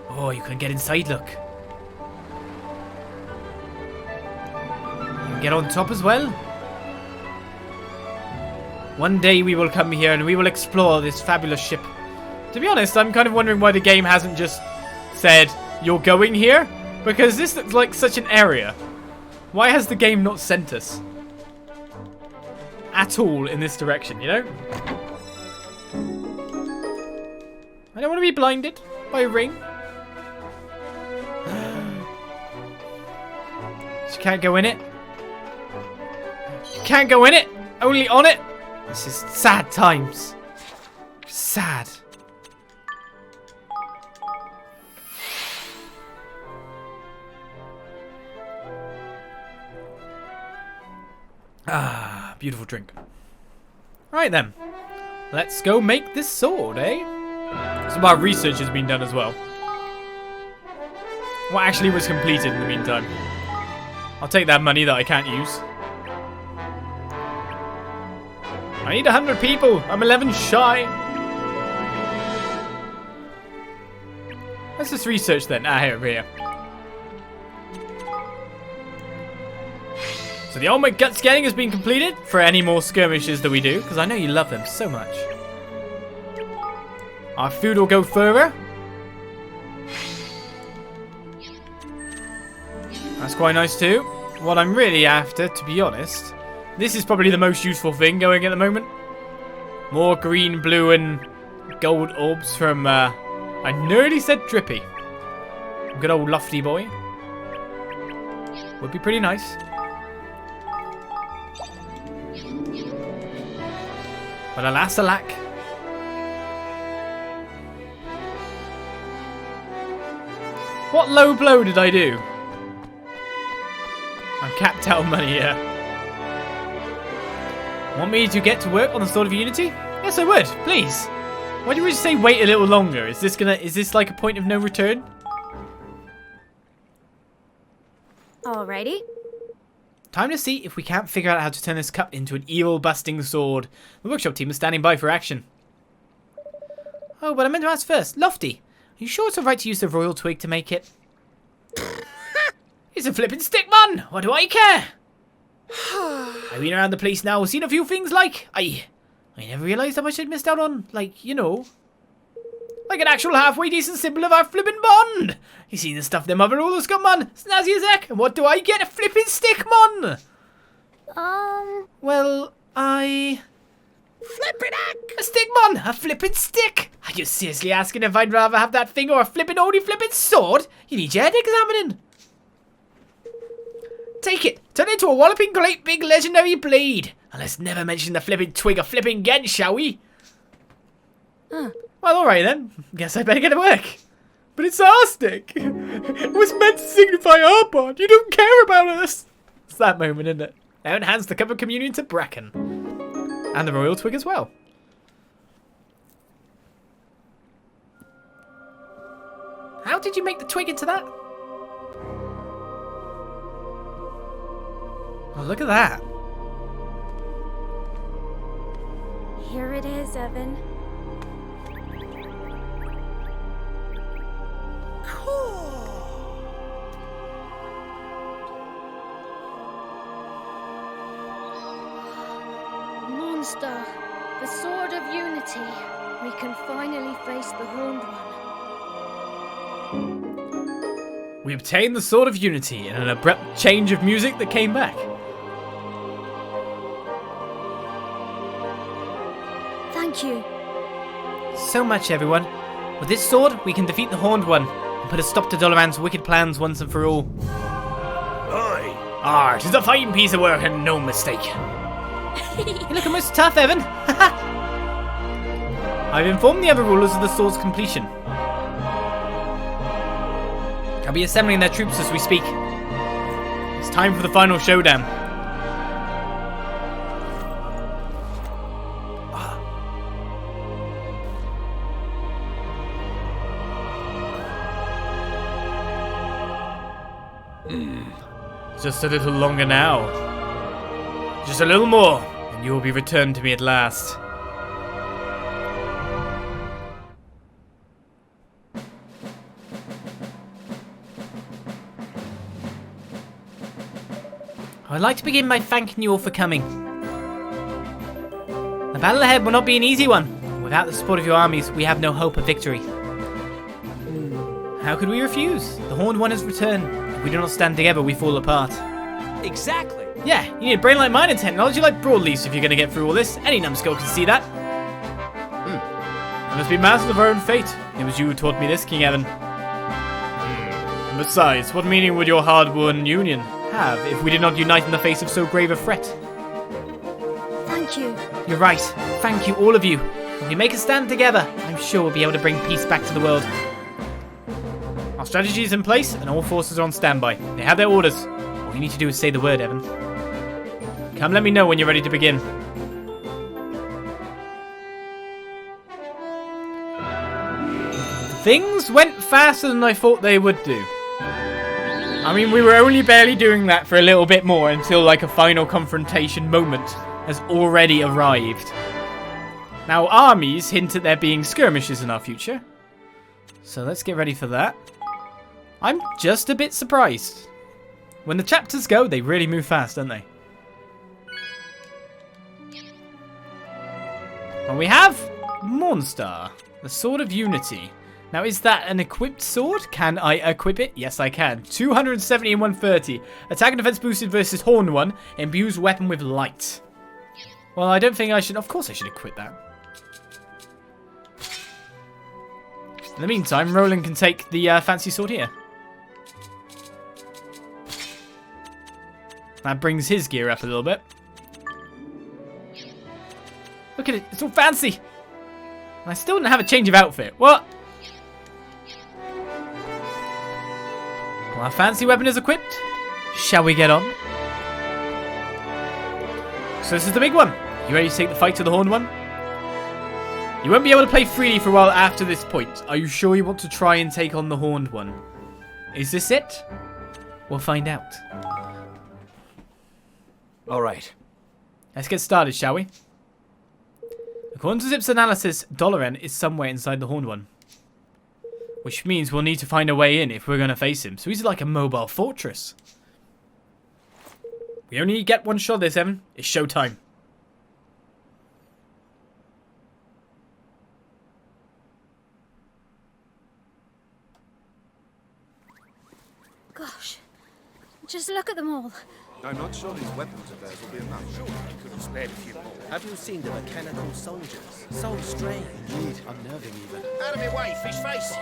Oh, you can get inside, look. You can get on top as well. One day we will come here and we will explore this fabulous ship. To be honest, I'm kind of wondering why the game hasn't just said, you're going here? Because this looks like such an area. Why has the game not sent us at all in this direction, you know? I don't want to be blinded by a ring. You can't go in it. You can't go in it. Only on it. This is sad times. Sad. Ah, beautiful drink. Right then. Let's go make this sword, eh? Some more research has been done as well. What actually was completed in the meantime? I'll take that money that I can't use. I need 100 people. I'm 11 shy. Let's just research then. Ah, here. So the ultimate gut scanning has been completed for any more skirmishes that we do, because I know you love them so much. Our food will go further. That's quite nice too. What I'm really after, to be honest, this is probably the most useful thing going at the moment. More green, blue, and gold orbs from, I nearly said Drippy. Good old Lofty boy. Would be pretty nice. But alas, alack. What low blow did I do? I'm capped out on money here. Want me to get to work on the Sword of Unity? Yes, I would. Please. Why do you just say wait a little longer? Is this like a point of no return? Alrighty. Time to see if we can't figure out how to turn this cup into an evil-busting sword. The workshop team is standing by for action. Oh, but I meant to ask first. Lofty, are you sure it's alright to use the royal twig to make it? It's a flippin' stick, man! What do I care? I've been around the place now, seen a few things like... I never realised how much I'd missed out on, like, you know... Like an actual halfway decent symbol of our flippin' bond! You seen the stuff them other rulers got, man? Snazzy as heck! And what do I get? A flippin' stick, man! Well, I... Flippin' heck! A stick, man! A flippin' stick! Are you seriously asking if I'd rather have that thing or a flippin' holy flippin' sword? You need your head examining! Take it. Turn it into a walloping great big legendary blade. And let's never mention the flipping twig of flipping again, shall we? Well, alright then. Guess I better get to work. But it's arsenic. It was meant to signify our bond. You don't care about us. It's that moment, isn't it? Evan hands the cup of communion to Bracken. And the royal twig as well. How did you make the twig into that? Oh, look at that. Here it is, Evan. Mornstar, the sword of unity. We can finally face the Horned One. We obtained the sword of unity in an abrupt change of music that came back. Thank you. So much, everyone. With this sword, we can defeat the Horned One and put a stop to Doloran's wicked plans once and for all. Aye. Ah, 'tis a fine piece of work and no mistake. You're looking most tough, Evan. I've informed the other rulers of the sword's completion. I'll be assembling their troops as we speak. It's time for the final showdown. Just a little longer now. Just a little more, and you will be returned to me at last. I'd like to begin by thanking you all for coming. The battle ahead will not be an easy one. Without the support of your armies, we have no hope of victory. How could we refuse? The Horned One has returned. If we do not stand together, we fall apart. Exactly. Yeah, you need a brain like mine and technology like Broadleaf if you're going to get through all this. Any numbskull can see that. We must be masters of our own fate. It was you who taught me this, King Evan. And besides, what meaning would your hard-won union have if we did not unite in the face of so grave a threat? Thank you. You're right. Thank you, all of you. If we make a stand together, I'm sure we'll be able to bring peace back to the world. Our strategy is in place, and all forces are on standby. They have their orders. All you need to do is say the word, Evan. Come let me know when you're ready to begin. Things went faster than I thought they would do. I mean, we were only barely doing that for a little bit more until like a final confrontation moment has already arrived. Now, armies hint at there being skirmishes in our future. So let's get ready for that. I'm just a bit surprised. When the chapters go, they really move fast, don't they? And we have Mornstar, the Sword of Unity. Now, is that an equipped sword? Can I equip it? Yes, I can. 270 and 130. Attack and defense boosted versus Horned One. Imbues weapon with light. Well, I don't think I should... Of course I should equip that. In the meantime, Roland can take the fancy sword here. That brings his gear up a little bit. Look at it. It's all fancy. And I still don't have a change of outfit. What? Well, our fancy weapon is equipped. Shall we get on? So this is the big one. You ready to take the fight to the Horned One? You won't be able to play freely for a while after this point. Are you sure you want to try and take on the Horned One? Is this it? We'll find out. All right. Let's get started, shall we? According to Zip's analysis, Doloran is somewhere inside the Horned One. Which means we'll need to find a way in if we're going to face him. So he's like a mobile fortress. We only get one shot at this, Evan. It's showtime. Gosh. Just look at them all. I'm not sure these weapons of theirs will be enough. Sure, I could have spared a few more. Have you seen the mechanical soldiers? So strange. Indeed, unnerving even. Out of my way, fish face!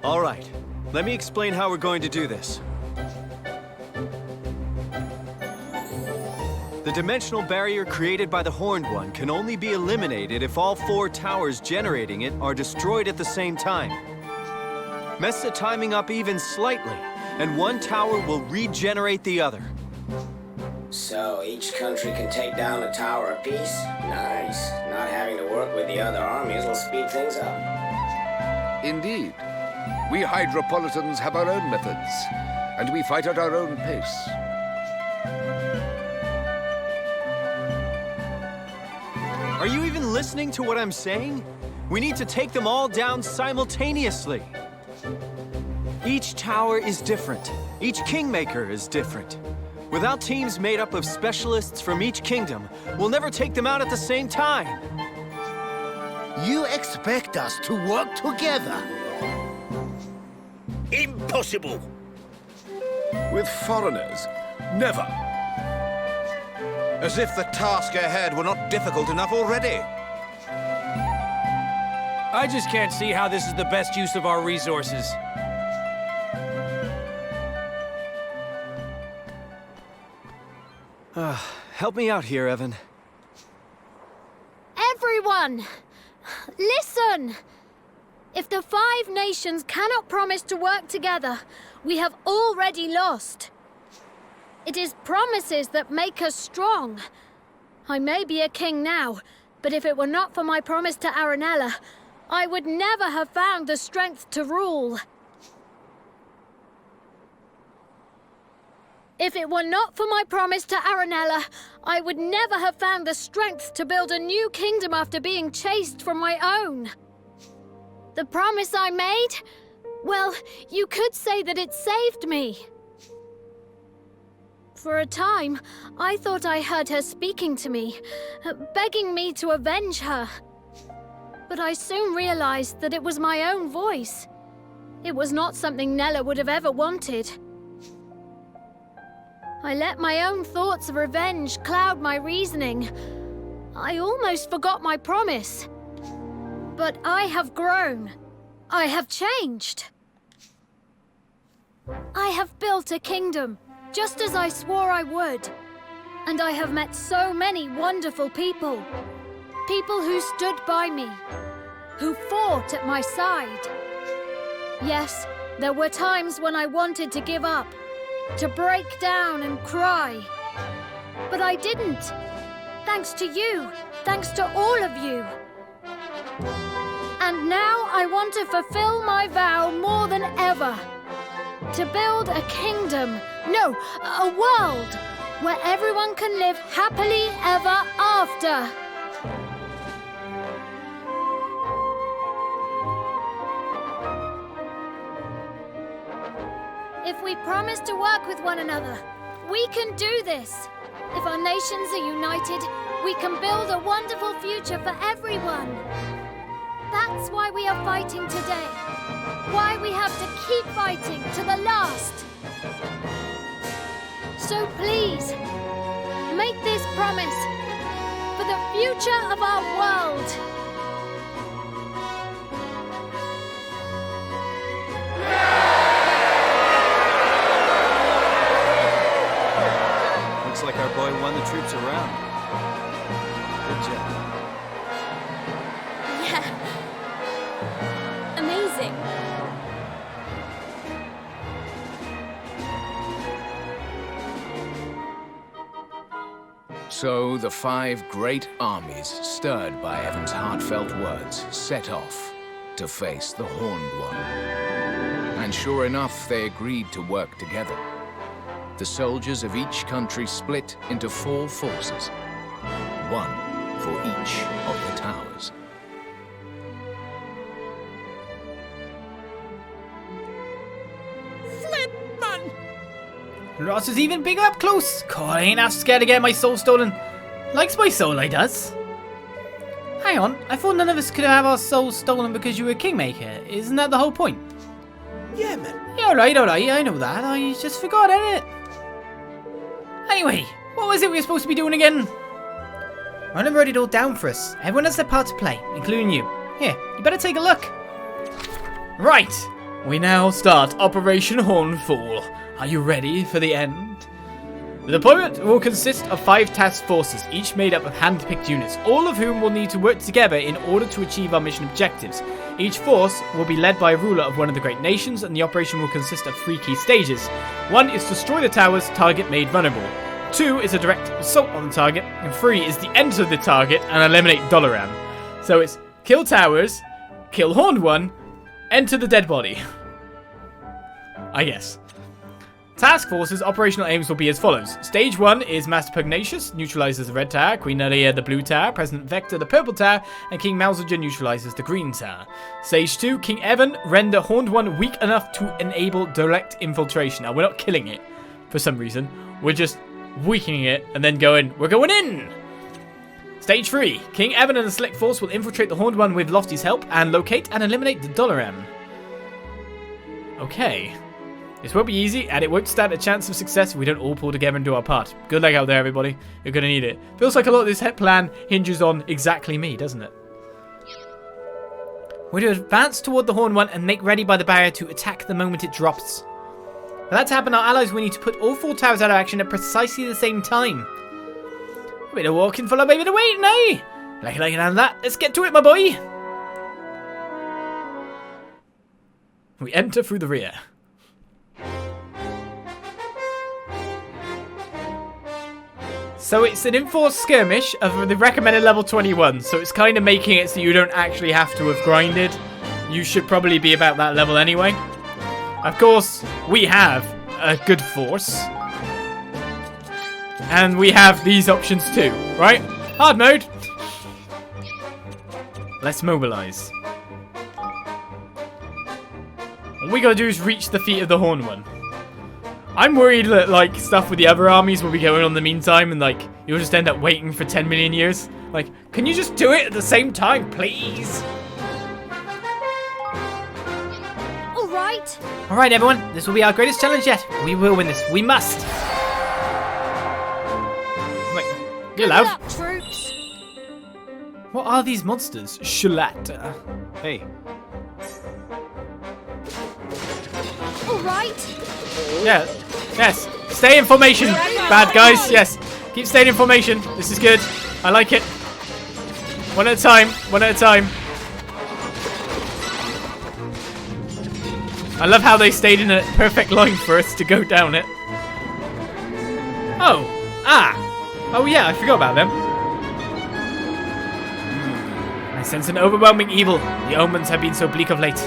All right, let me explain how we're going to do this. The dimensional barrier created by the Horned One can only be eliminated if all 4 towers generating it are destroyed at the same time. Mess the timing up even slightly, and one tower will regenerate the other. So each country can take down a tower apiece? Nice. Not having to work with the other armies will speed things up. Indeed. We Hydropolitans have our own methods, and we fight at our own pace. Are you even listening to what I'm saying? We need to take them all down simultaneously. Each tower is different. Each Kingmaker is different. Without teams made up of specialists from each kingdom, we'll never take them out at the same time. You expect us to work together? Impossible! With foreigners? Never. As if the task ahead were not difficult enough already. I just can't see how this is the best use of our resources. Help me out here, Evan. Everyone! Listen! If the 5 nations cannot promise to work together, we have already lost. It is promises that make us strong. I may be a king now, but if it were not for my promise to Aranella, I would never have found the strength to rule. If it were not for my promise to Aranella, I would never have found the strength to build a new kingdom after being chased from my own. The promise I made? Well, you could say that it saved me. For a time, I thought I heard her speaking to me, begging me to avenge her. But I soon realized that it was my own voice. It was not something Nella would have ever wanted. I let my own thoughts of revenge cloud my reasoning. I almost forgot my promise. But I have grown. I have changed. I have built a kingdom, just as I swore I would. And I have met so many wonderful people. People who stood by me, who fought at my side. Yes, there were times when I wanted to give up, to break down and cry. But I didn't. Thanks to you, thanks to all of you. And now I want to fulfill my vow more than ever. To build a kingdom, no, a world, where everyone can live happily ever after. If we promise to work with one another, we can do this. If our nations are united, we can build a wonderful future for everyone. That's why we are fighting today. Why we have to keep fighting to the last. So please, make this promise for the future of our world. Looks like our boy won the troops around. Good job. Yeah. Amazing. So the 5 great armies, stirred by Evan's heartfelt words, set off to face the Horned One. And sure enough, they agreed to work together. The soldiers of each country split into 4 forces, 1 for each of the towers. Flip, man! Ross is even bigger up close. God, I ain't half scared to get my soul stolen. Likes my soul, I does. Hang on, I thought none of us could have our souls stolen because you were a kingmaker. Isn't that the whole point? Yeah, man. Yeah, alright, I know that. I just forgot, innit? Anyway, what was it we were supposed to be doing again? Roland wrote it all down for us. Everyone has their part to play, including you. Here, you better take a look. Right, We now start Operation Hornfall. Are you ready for the end? The deployment will consist of 5 task forces, each made up of hand-picked units, all of whom will need to work together in order to achieve our mission objectives. Each force will be led by a ruler of one of the great nations, and the operation will consist of 3 key stages. 1 is destroy the towers, target made vulnerable. 2 is a direct assault on the target, and 3 is the enter the target and eliminate Dalaran. So it's kill towers, kill Horned One, enter the dead body. I guess. Task Force's operational aims will be as follows. Stage 1 is Master Pugnacious, neutralizes the red tower, Queen Nadia the blue tower, President Vector the purple tower, and King Malzager neutralizes the green tower. Stage 2, King Evan, render Horned One weak enough to enable direct infiltration. Now, we're not killing it for some reason. We're just weakening it and then we're going in! Stage 3, King Evan and the Select Force will infiltrate the Horned One with Lofty's help and locate and eliminate the Dalaran. Okay. This won't be easy, and it won't stand a chance of success if we don't all pull together and do our part. Good luck out there, everybody. You're going to need it. Feels like a lot of this plan hinges on exactly me, doesn't it? We're to advance toward the Horned One and make ready by the barrier to attack the moment it drops. For that to happen, our allies will need to put all 4 towers out of action at precisely the same time. A bit of walking followed by a bit of waiting, eh? Like that. Let's get to it, my boy. We enter through the rear. So it's an enforced skirmish of the recommended level 21, so it's kind of making it so you don't actually have to have grinded. You should probably be about that level anyway. Of course, we have a good force. And we have these options too, right? Hard mode. Let's mobilize. All we gotta do is reach the feet of the Horned One. I'm worried that, like, stuff with the other armies will be going on in the meantime, and, like, you'll just end up waiting for 10 million years. Like, can you just do it at the same time, please? Alright, everyone. This will be our greatest challenge yet. We will win this. We must. Like, you're loud. Good luck, troops. What are these monsters? Shalata. Hey. Alright. Yeah. Yes. Stay in formation, bad guys. Yes. Keep staying in formation. This is good. I like it. One at a time. One at a time. I love how they stayed in a perfect line for us to go down it. Oh. Ah. Oh yeah, I forgot about them. I sense an overwhelming evil. The omens have been so bleak of late.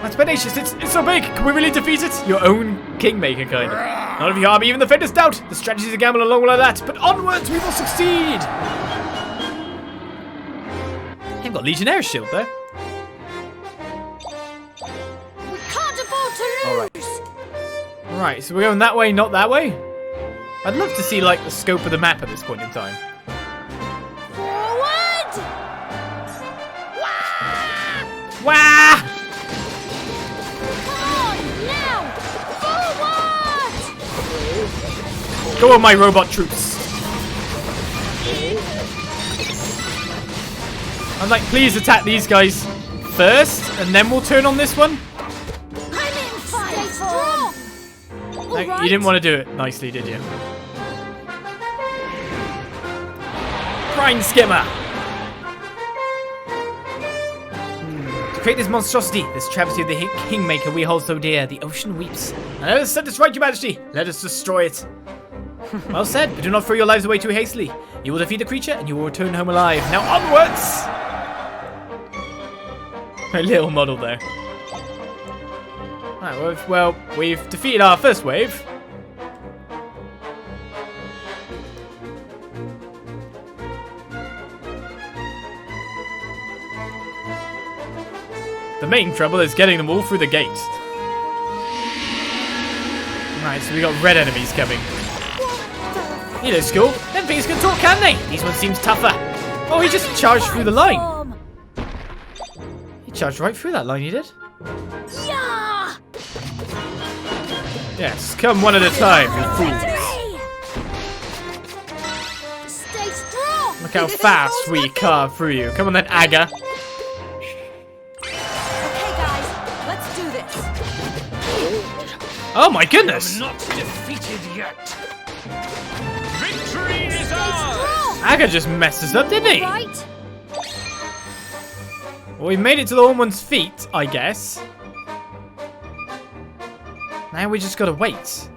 That's Pugnacious, it's so big. Can we really defeat it? Your own kingmaker, kind of. None of your army, even the faintest doubt. The strategy's a gamble along like that, but onwards we will succeed. They've got Legionnaire's shield there. We can't afford to lose. Right, so we're going that way, not that way? I'd love to see, like, the scope of the map at this point in time. Forward! Wah! Wah! Go on, my robot troops. I'm like, please attack these guys first, and then we'll turn on this one. I'm in fire strong. Like, you didn't want to do it nicely, did you? Brine skimmer. To create this monstrosity, this travesty of the kingmaker we hold so dear, the ocean weeps. And let us set this right, your majesty. Let us destroy it. Well said, but do not throw your lives away too hastily. You will defeat the creature and you will return home alive. Now onwards! A little model there. Alright, well, we've defeated our first wave. The main trouble is getting them all through the gate. Right, so we got red enemies coming. You know, school. Them things can talk, can they? These ones seems tougher. Oh, he just charged through the line. He charged right through that line, he did. Yeah! Yes, come one at a time, you fools. Stay strong. Look how fast we carve through you. Come on then, Aga. Okay, guys, let's do this. Oh my goodness! Not defeated yet. Victory is ours. Aga just messed us up, didn't he? Right? Well, we made it to the Horned One's feet, I guess. Now we just gotta wait.